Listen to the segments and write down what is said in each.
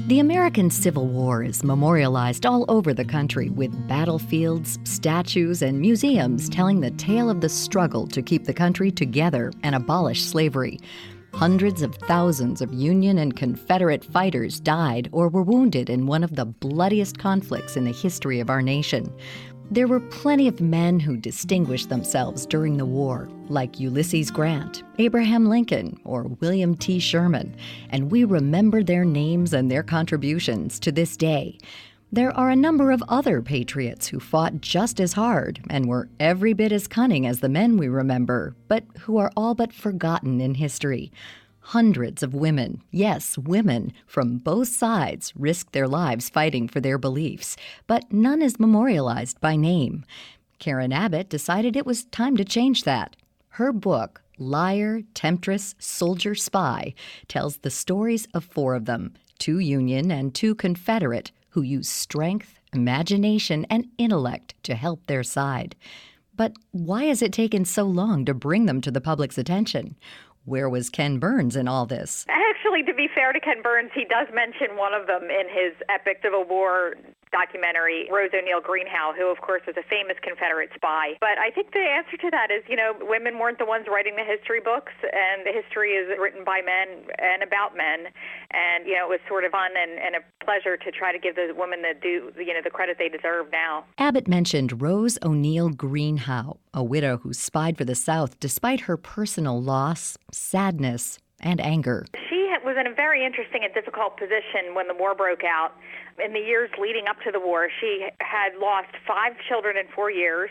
The American Civil War is memorialized all over the country with battlefields, statues, and museums telling the tale of the struggle to keep the country together and abolish slavery. Hundreds of thousands of Union and Confederate fighters died or were wounded in one of the bloodiest conflicts in the history of our nation. There were plenty of men who distinguished themselves during the war, like Ulysses Grant, Abraham Lincoln, or William T. Sherman, and we remember their names and their contributions to this day. There are a number of other patriots who fought just as hard and were every bit as cunning as the men we remember, but who are all but forgotten in history. Hundreds of women, yes, women, from both sides risked their lives fighting for their beliefs, but none is memorialized by name. Karen Abbott decided it was time to change that. Her book, Liar, Temptress, Soldier, Spy, tells the stories of 4 of them, 2 Union and 2 Confederate, who used strength, imagination, and intellect to help their side. But why has it taken so long to bring them to the public's attention? Where was Ken Burns in all this? Actually, to be fair to Ken Burns, he does mention one of them in his epic Civil War documentary, Ros O'Neill Greenhow, who, of course, was a famous Confederate spy. But I think the answer to that is, women weren't the ones writing the history books, and the history is written by men and about men. And, it was sort of fun and a pleasure to try to give the women the credit they deserve now. Abbott mentioned Ros O'Neill Greenhow, a widow who spied for the South despite her personal loss, sadness, and anger. She was in a very interesting and difficult position when the war broke out. In the years leading up to the war, she had lost 5 children in 4 years.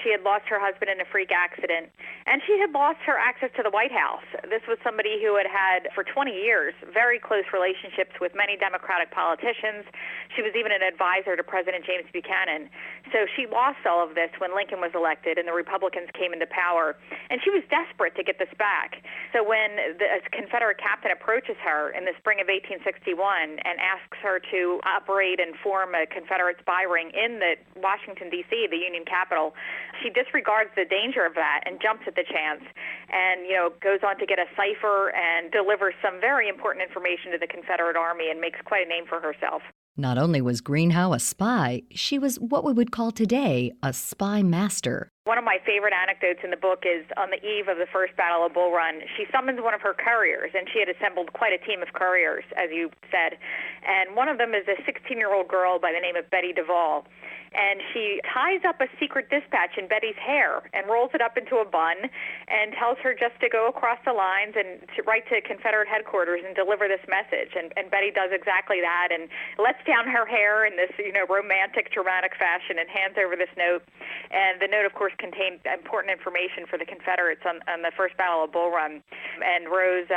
She had lost her husband in a freak accident, and she had lost her access to the White House. This was somebody who had for 20 years, very close relationships with many Democratic politicians. She was even an advisor to President James Buchanan. So she lost all of this when Lincoln was elected and the Republicans came into power, and she was desperate to get this back. So when a Confederate captain approaches her in the spring of 1861 and asks her to operate and form a Confederate spy ring in the Washington, D.C., the Union capital, she disregards the danger of that and jumps at the chance and, goes on to get a cipher and delivers some very important information to the Confederate Army and makes quite a name for herself. Not only was Greenhow a spy, she was what we would call today a spy master. One of my favorite anecdotes in the book is on the eve of the first Battle of Bull Run. She summons one of her couriers, and she had assembled quite a team of couriers, as you said. And one of them is a 16-year-old girl by the name of Betty Duvall. And she ties up a secret dispatch in Betty's hair and rolls it up into a bun and tells her just to go across the lines and to write to Confederate headquarters and deliver this message. And Betty does exactly that and lets down her hair in this, romantic, dramatic fashion and hands over this note. And the note, of course, contained important information for the Confederates on the first Battle of Bull Run. And Rose,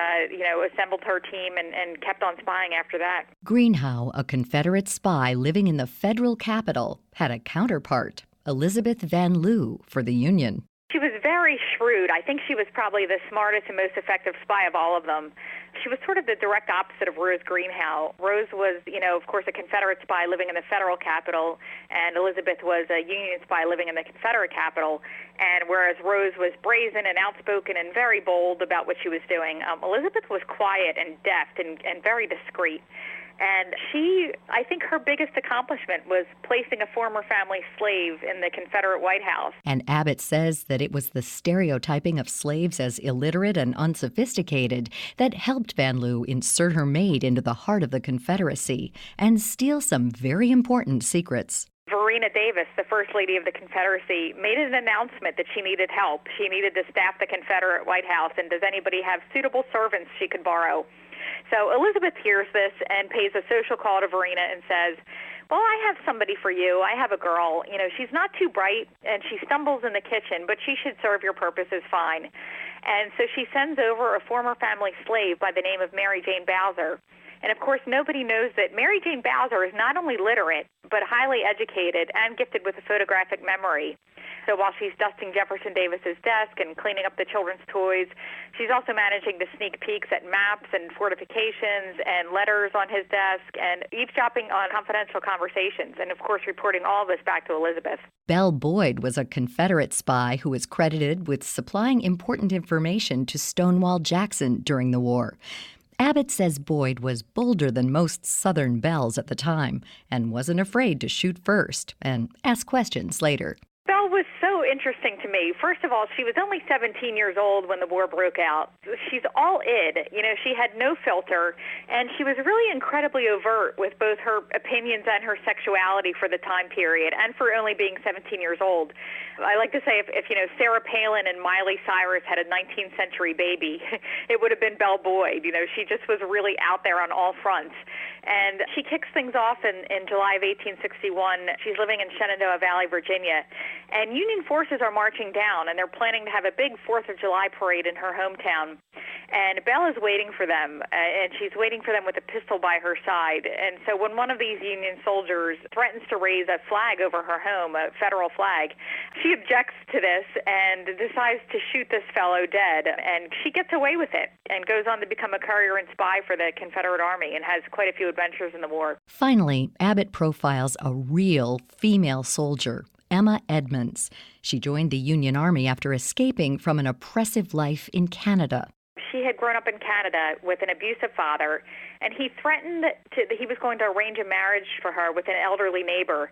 assembled her team and kept on spying after that. Greenhow, a Confederate spy living in the federal capital, had a counterpart, Elizabeth Van Lew, for the Union. She was very shrewd. I think she was probably the smartest and most effective spy of all of them. She was sort of the direct opposite of Ros Greenhow. Rose was, of course, a Confederate spy living in the federal capital, and Elizabeth was a Union spy living in the Confederate capital. And whereas Rose was brazen and outspoken and very bold about what she was doing, Elizabeth was quiet and deft and very discreet. And I think her biggest accomplishment was placing a former family slave in the Confederate White House. And Abbott says that it was the stereotyping of slaves as illiterate and unsophisticated that helped Van Lew insert her maid into the heart of the Confederacy and steal some very important secrets. Marina Davis, the First Lady of the Confederacy, made an announcement that she needed help. She needed to staff the Confederate White House, and does anybody have suitable servants she could borrow? So Elizabeth hears this and pays a social call to Marina and says, well, I have somebody for you. I have a girl. She's not too bright, and she stumbles in the kitchen, but she should serve your purposes fine. And so she sends over a former family slave by the name of Mary Jane Bowser. And, of course, nobody knows that Mary Jane Bowser is not only literate, but highly educated and gifted with a photographic memory. So while she's dusting Jefferson Davis's desk and cleaning up the children's toys, she's also managing to sneak peeks at maps and fortifications and letters on his desk and eavesdropping on confidential conversations and, of course, reporting all this back to Elizabeth. Belle Boyd was a Confederate spy who was credited with supplying important information to Stonewall Jackson during the war. Abbott says Boyd was bolder than most Southern belles at the time and wasn't afraid to shoot first and ask questions later. Belle was so interesting to me. First of all, she was only 17 years old when the war broke out. She's all id. She had no filter, and she was really incredibly overt with both her opinions and her sexuality for the time period, and for only being 17 years old. I like to say if Sarah Palin and Miley Cyrus had a 19th century baby, it would have been Belle Boyd. She just was really out there on all fronts. And she kicks things off in July of 1861. She's living in Shenandoah Valley, Virginia. And Union forces are marching down, and they're planning to have a big 4th of July parade in her hometown. And Belle is waiting for them, and she's waiting for them with a pistol by her side. And so when one of these Union soldiers threatens to raise a flag over her home, a federal flag, she objects to this and decides to shoot this fellow dead. And she gets away with it and goes on to become a courier and spy for the Confederate Army and has quite a few adventures in the war. Finally, Abbott profiles a real female soldier, Emma Edmonds. She joined the Union Army after escaping from an oppressive life in Canada. She had grown up in Canada with an abusive father, and he threatened that he was going to arrange a marriage for her with an elderly neighbor.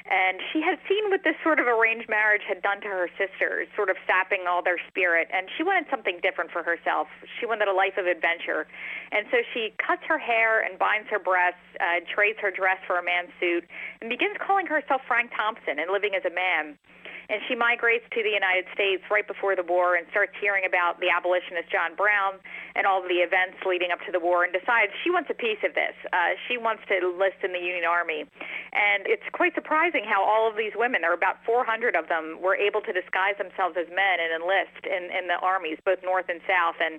And she had seen what this sort of arranged marriage had done to her sisters, sort of sapping all their spirit. And she wanted something different for herself. She wanted a life of adventure. And so she cuts her hair and binds her breasts, trades her dress for a man's suit, and begins calling herself Frank Thompson and living as a man. And she migrates to the United States right before the war and starts hearing about the abolitionist John Brown and all of the events leading up to the war, and decides she wants a piece of this. She wants to enlist in the Union Army. And it's quite surprising how all of these women, there are about 400 of them, were able to disguise themselves as men and enlist in the armies, both North and South. And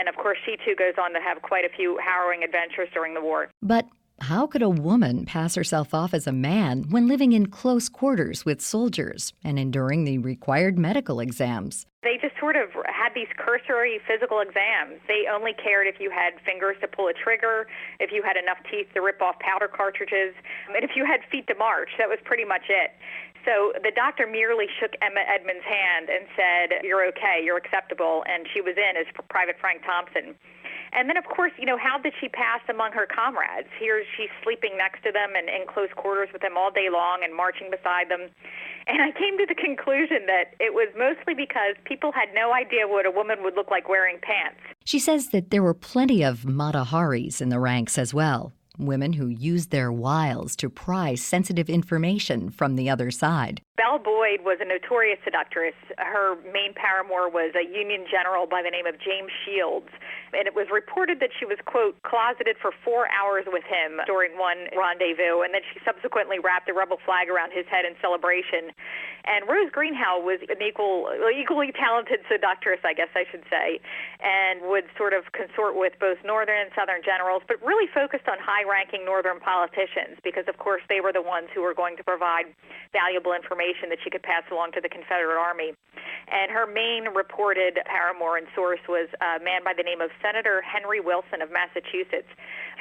of course, she too goes on to have quite a few harrowing adventures during the war. But how could a woman pass herself off as a man when living in close quarters with soldiers and enduring the required medical exams? They just sort of had these cursory physical exams. They only cared if you had fingers to pull a trigger, if you had enough teeth to rip off powder cartridges, and if you had feet to march. That was pretty much it. So the doctor merely shook Emma Edmonds' hand and said, "You're okay, you're acceptable," and she was in as Private Frank Thompson. And then, of course, how did she pass among her comrades? Here she's sleeping next to them and in close quarters with them all day long and marching beside them. And I came to the conclusion that it was mostly because people had no idea what a woman would look like wearing pants. She says that there were plenty of Mata Haris in the ranks as well, women who used their wiles to pry sensitive information from the other side. Belle Boyd was a notorious seductress. Her main paramour was a Union general by the name of James Shields, and it was reported that she was, quote, closeted for 4 hours with him during one rendezvous, and that she subsequently wrapped a rebel flag around his head in celebration. And Ros Greenhow was an equally talented seductress, I guess I should say, and would sort of consort with both Northern and Southern generals, but really focused on high-ranking Northern politicians because, of course, they were the ones who were going to provide valuable information that she could pass along to the Confederate Army. And her main reported paramour and source was a man by the name of Senator Henry Wilson of Massachusetts,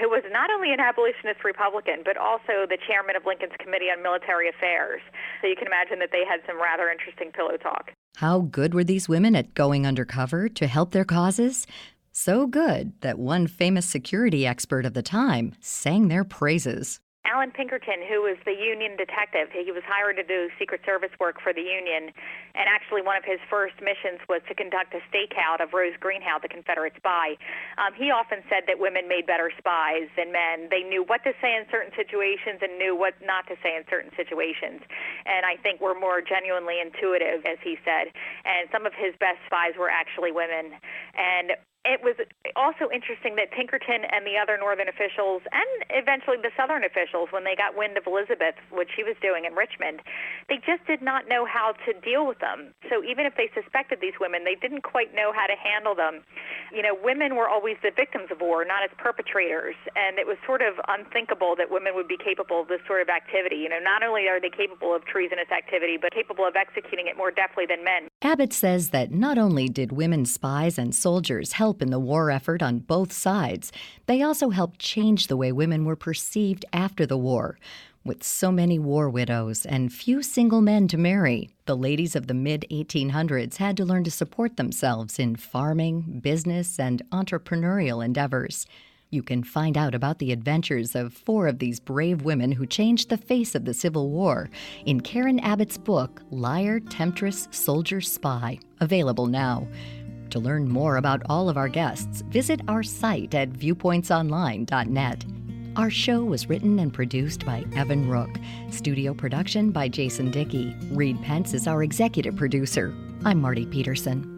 who was not only an abolitionist Republican, but also the chairman of Lincoln's Committee on Military Affairs. So you can imagine that they had some rather interesting pillow talk. How good were these women at going undercover to help their causes? So good that one famous security expert of the time sang their praises. Alan Pinkerton, who was the Union detective, he was hired to do Secret Service work for the Union, and actually one of his first missions was to conduct a stakeout of Ros Greenhow, the Confederate spy. He often said that women made better spies than men. They knew what to say in certain situations and knew what not to say in certain situations, and I think were more genuinely intuitive, as he said. And some of his best spies were actually women. And it was also interesting that Pinkerton and the other Northern officials, and eventually the Southern officials, when they got wind of Elizabeth, what she was doing in Richmond, they just did not know how to deal with them. So even if they suspected these women, they didn't quite know how to handle them. Women were always the victims of war, not as perpetrators, and it was sort of unthinkable that women would be capable of this sort of activity. Not only are they capable of treasonous activity, but capable of executing it more deftly than men. Abbott says that not only did women spies and soldiers help in the war effort on both sides, they also helped change the way women were perceived after the war. With so many war widows and few single men to marry, the ladies of the mid-1800s had to learn to support themselves in farming, business, and entrepreneurial endeavors. You can find out about the adventures of 4 of these brave women who changed the face of the Civil War in Karen Abbott's book, Liar, Temptress, Soldier, Spy, available now. To learn more about all of our guests, visit our site at viewpointsonline.net. Our show was written and produced by Evan Rook. Studio production by Jason Dickey. Reed Pence is our executive producer. I'm Marty Peterson.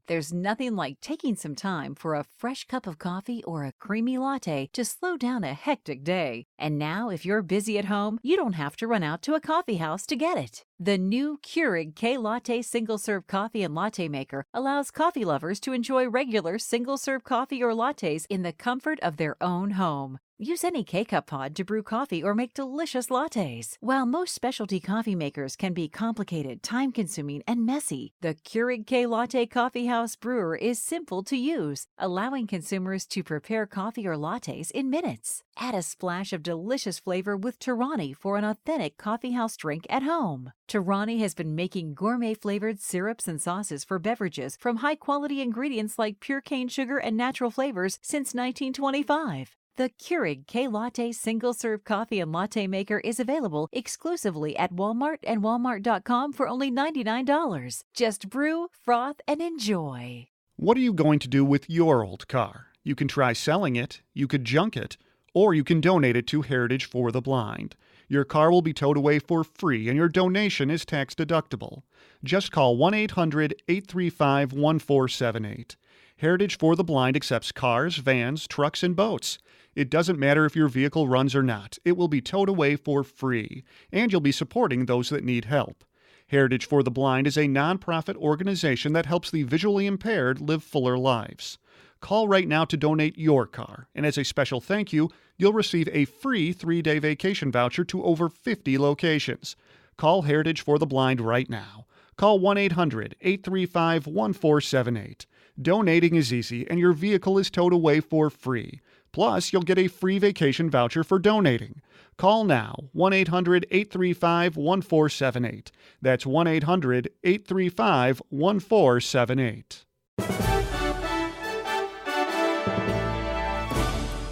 There's nothing like taking some time for a fresh cup of coffee or a creamy latte to slow down a hectic day. And now, if you're busy at home, you don't have to run out to a coffee house to get it. The new Keurig K-Latte single-serve coffee and latte maker allows coffee lovers to enjoy regular single-serve coffee or lattes in the comfort of their own home. Use any K-Cup pod to brew coffee or make delicious lattes. While most specialty coffee makers can be complicated, time-consuming, and messy, the Keurig K-Latte Coffee House Brewer is simple to use, allowing consumers to prepare coffee or lattes in minutes. Add a splash of delicious flavor with Torani for an authentic coffeehouse drink at home. Torani has been making gourmet-flavored syrups and sauces for beverages from high-quality ingredients like pure cane sugar and natural flavors since 1925. The Keurig K-Latte single-serve coffee and latte maker is available exclusively at Walmart and Walmart.com for only $99. Just brew, froth, and enjoy. What are you going to do with your old car? You can try selling it, you could junk it, or you can donate it to Heritage for the Blind. Your car will be towed away for free, and your donation is tax deductible. Just call 1-800-835-1478. Heritage for the Blind accepts cars, vans, trucks, and boats. It doesn't matter if your vehicle runs or not. It will be towed away for free, and you'll be supporting those that need help. Heritage for the Blind is a nonprofit organization that helps the visually impaired live fuller lives. Call right now to donate your car, and as a special thank you, you'll receive a free 3-day vacation voucher to over 50 locations. Call Heritage for the Blind right now. Call 1-800-835-1478. Donating is easy, and your vehicle is towed away for free. Plus, you'll get a free vacation voucher for donating. Call now, 1-800-835-1478. That's 1-800-835-1478.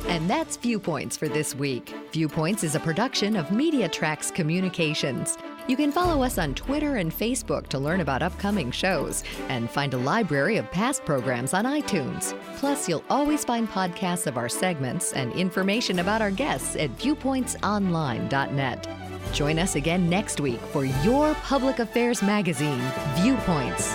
And that's Viewpoints for this week. Viewpoints is a production of MediaTrax Communications. You can follow us on Twitter and Facebook to learn about upcoming shows and find a library of past programs on iTunes. Plus, you'll always find podcasts of our segments and information about our guests at viewpointsonline.net. Join us again next week for your public affairs magazine, Viewpoints.